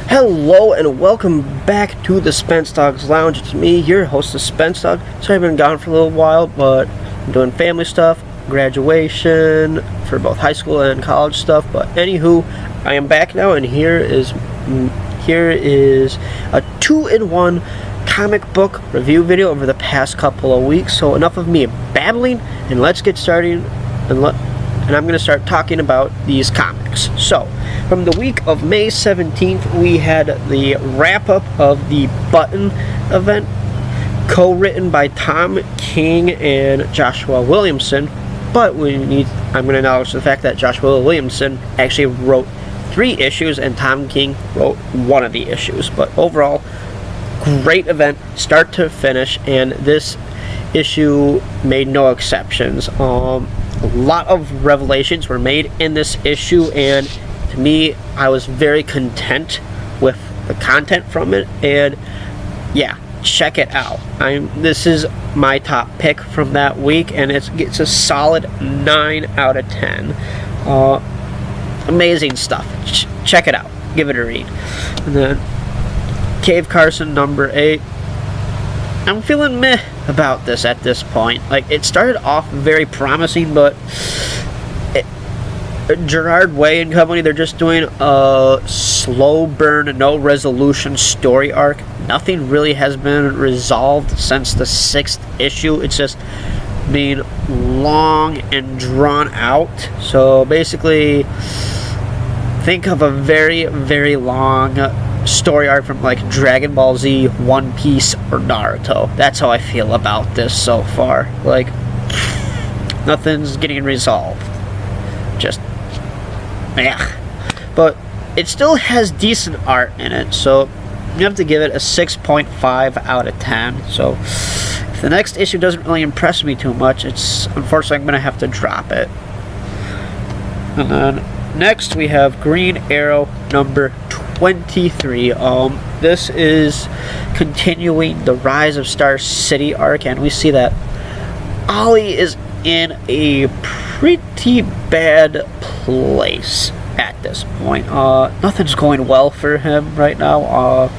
Hello and welcome back to the Spence Dogs Lounge. It's me, your host, the Spence Dog. Sorry I've been gone for a little while, but I'm doing family stuff, graduation for both high school and college stuff. But anywho, I am back now, and here is a 2-in-1 comic book review video over the past couple of weeks. So enough of me babbling, and let's get started. And I'm going to start talking about these comics. So, from the week of May 17th, we had the wrap-up of the Button event, co-written by Tom King and Joshua Williamson. But I'm going to acknowledge the fact that Joshua Williamson actually wrote 3 issues, and Tom King wrote 1 of the issues. But overall, great event, start to finish, and this issue made no exceptions. A lot of revelations were made in this issue, and to me, I was very content with the content from it. And yeah, check it out. This is my top pick from that week, and it's a solid 9 out of 10. Amazing stuff. Check it out. Give it a read. And then Cave Carson number 8. I'm feeling meh about this at this point. Like, it started off very promising, but Gerard Way and company, they're just doing a slow burn, no resolution story arc. Nothing really has been resolved since the 6th issue. It's just being long and drawn out. So basically, think of a very, very long story arc from like Dragon Ball Z, One Piece, or Naruto. That's how I feel about this so far. Like, nothing's getting resolved. Just, yeah. But it still has decent art in it, so you have to give it a 6.5 out of 10. So if the next issue doesn't really impress me too much, unfortunately I'm gonna have to drop it. And then next we have Green Arrow number 23. This is continuing the Rise of Star City arc, and we see that Ollie is in a pretty bad place at this point. Nothing's going well for him right now.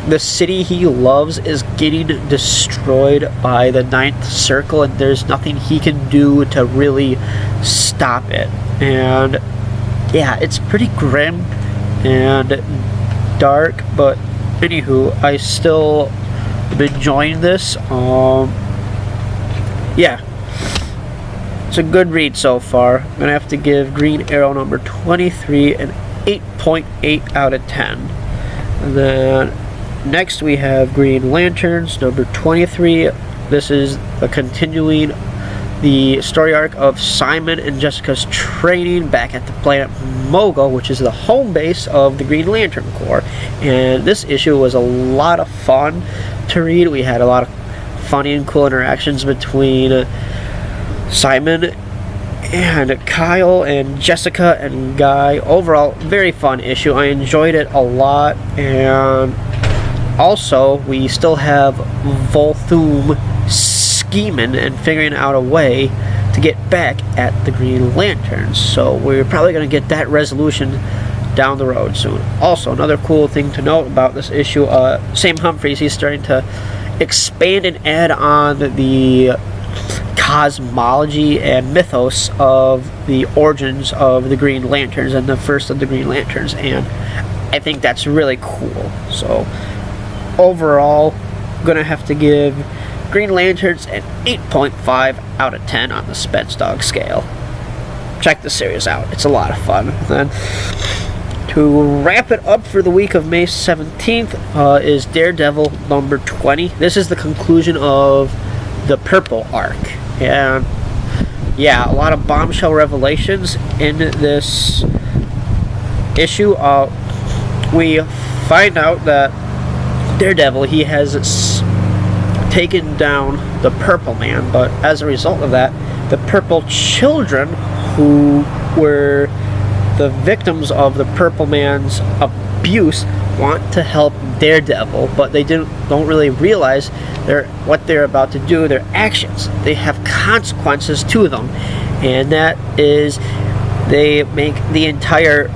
The city he loves is getting destroyed by the Ninth Circle, and there's nothing he can do to really stop it. And yeah, it's pretty grim and dark, but anywho, I still am enjoying this. Yeah, it's a good read so far. I'm gonna have to give Green Arrow number 23 an 8.8 out of 10. And then next we have Green Lanterns number 23. This is continuing the story arc of Simon and Jessica's training back at the planet Mogul, which is the home base of the Green Lantern Corps. And this issue was a lot of fun to read. We had a lot of funny and cool interactions between Simon and Kyle and Jessica and Guy. Overall, very fun issue. I enjoyed it a lot. And also, we still have Volthoom scheming and figuring out a way to get back at the Green Lanterns. So we're probably going to get that resolution down the road soon. Also, another cool thing to note about this issue, Sam Humphries, he's starting to expand and add on the cosmology and mythos of the origins of the Green Lanterns and the first of the Green Lanterns, and I think that's really cool. So overall, I'm going to have to give Green Lanterns an 8.5 out of 10 on the Spence Dog scale. Check the series out. It's a lot of fun. And then, to wrap it up for the week of May 17th, is Daredevil number 20. This is the conclusion of the Purple arc. And yeah, a lot of bombshell revelations in this issue. We find out that Daredevil, he has taken down the Purple Man, but as a result of that, the Purple Children, who were the victims of the Purple Man's abuse, want to help Daredevil, but they don't really realize what they're about to do. Their actions, they have consequences to them, and that is they make the entire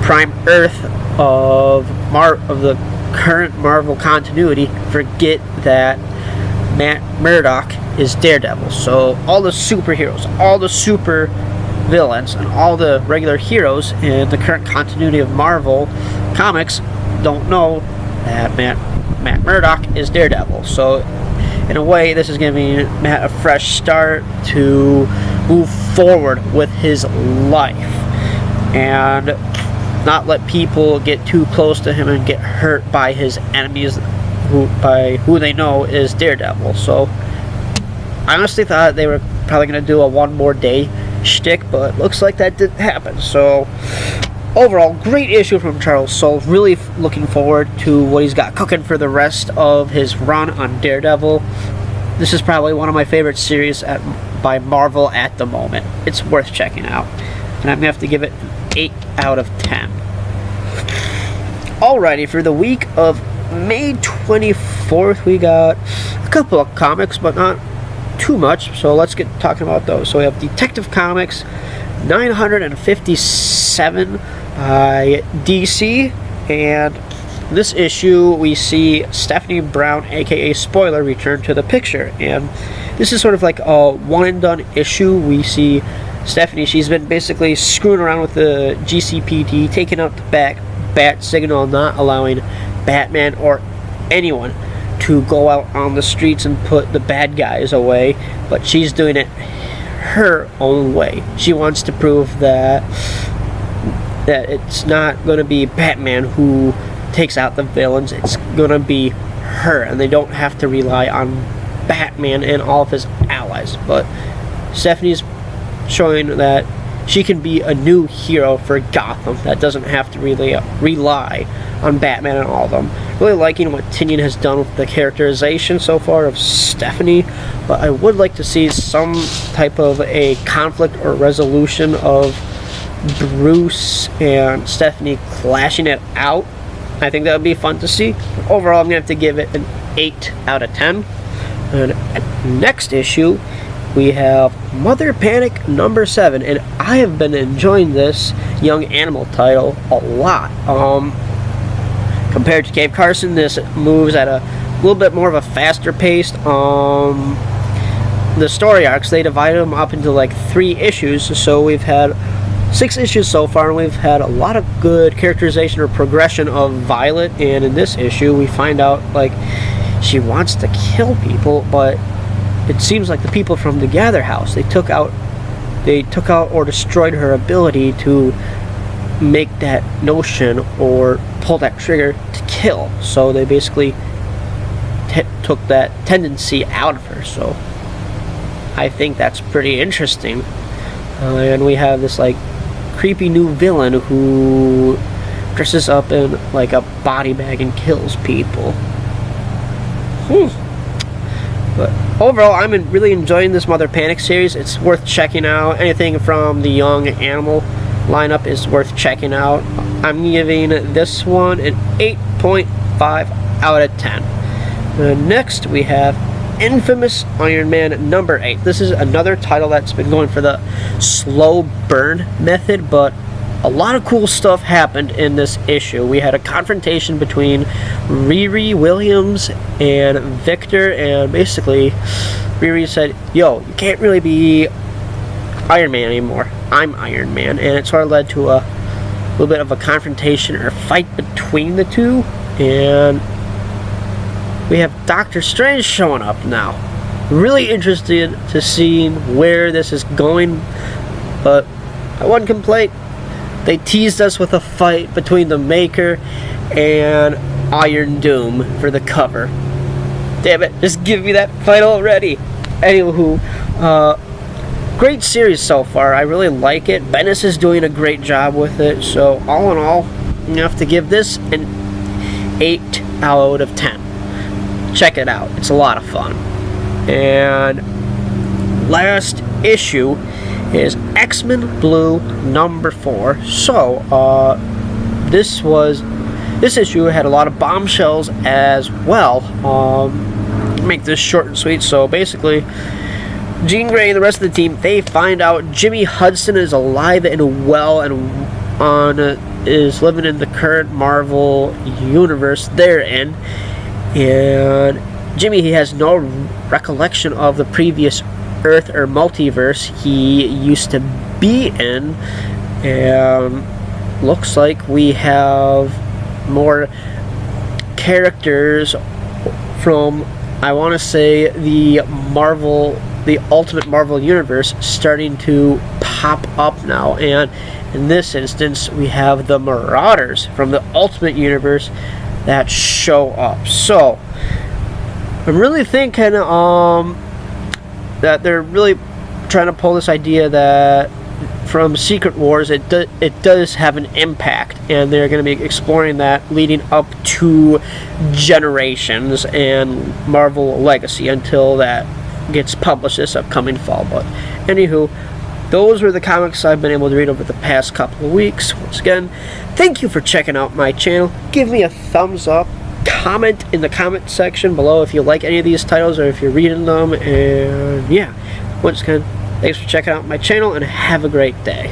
Prime Earth of the current Marvel continuity forget that Matt Murdock is Daredevil. So all the superheroes, all the super villains, and all the regular heroes in the current continuity of Marvel comics don't know that Matt Murdock is Daredevil. So in a way, this is giving Matt a fresh start to move forward with his life and not let people get too close to him and get hurt by his enemies who they know is Daredevil. So I honestly thought they were probably going to do a one more day shtick, but looks like that didn't happen. So overall, great issue from Charles Soule. Really looking forward to what he's got cooking for the rest of his run on Daredevil. This is probably one of my favorite series by Marvel at the moment. It's worth checking out, and I'm going to have to give it an 8 out of 10. Alrighty, for the week of May 24th, we got a couple of comics, but not too much, so let's get talking about those. So we have Detective Comics 957 by DC, and this issue we see Stephanie Brown, aka Spoiler, return to the picture, and this is sort of like a one and done issue. We see Stephanie, she's been basically screwing around with the GCPD, taking out the bat signal, not allowing Batman or anyone to go out on the streets and put the bad guys away, but she's doing it her own way. She wants to prove that it's not going to be Batman who takes out the villains, it's going to be her, and they don't have to rely on Batman and all of his allies. But Stephanie's showing that she can be a new hero for Gotham that doesn't have to really rely on Batman and all of them. Really liking what Tynion has done with the characterization so far of Stephanie, but I would like to see some type of a conflict or resolution of Bruce and Stephanie clashing it out. I think that would be fun to see. Overall, I'm going to have to give it an 8 out of 10. And next issue, we have Mother Panic number 7, and I have been enjoying this Young Animal title a lot. Compared to Cave Carson, this moves at a little bit more of a faster pace. The story arcs, they divided them up into like 3 issues, so we've had 6 issues so far, and we've had a lot of good characterization or progression of Violet. And in this issue, we find out like she wants to kill people, but it seems like the people from the Gather House, they took out or destroyed her ability to make that notion or pull that trigger to kill. So they basically took that tendency out of her. So I think that's pretty interesting. And we have this like creepy new villain who dresses up in like a body bag and kills people. But overall, I'm really enjoying this Mother Panic series. It's worth checking out. Anything from the Young Animal lineup is worth checking out. I'm giving this one an 8.5 out of 10. Next, we have Infamous Iron Man number 8. This is another title that's been going for the slow burn method, but a lot of cool stuff happened in this issue. We had a confrontation between Riri Williams and Victor, and basically Riri said, yo, you can't really be Iron Man anymore. I'm Iron Man. And it sort of led to a little bit of a confrontation or fight between the two. And we have Doctor Strange showing up now. Really interested to see where this is going, but one complaint, they teased us with a fight between the Maker and Iron Doom for the cover. Damn it, just give me that fight already. Anywho, great series so far. I really like it. Bendis is doing a great job with it. So all in all, you have to give this an 8 out of 10. Check it out. It's a lot of fun. And last issue is X-Men Blue number 4. So this issue had a lot of bombshells as well. Make this short and sweet. So basically, Jean Grey and the rest of the team, they find out Jimmy Hudson is alive and well and on is living in the current Marvel universe they're in, and Jimmy, he has no recollection of the previous Earth or multiverse he used to be in, and looks like we have more characters from, I want to say, the Ultimate Marvel universe starting to pop up now. And in this instance, we have the Marauders from the Ultimate universe that show up. So I'm really thinking that they're really trying to pull this idea that from Secret Wars it does have an impact, and they're going to be exploring that leading up to Generations and Marvel Legacy until that gets published this upcoming fall. But anywho, those were the comics I've been able to read over the past couple of weeks. Once again, thank you for checking out my channel. Give me a thumbs up. Comment in the comment section below if you like any of these titles or if you're reading them. And yeah, once again, thanks for checking out my channel and have a great day.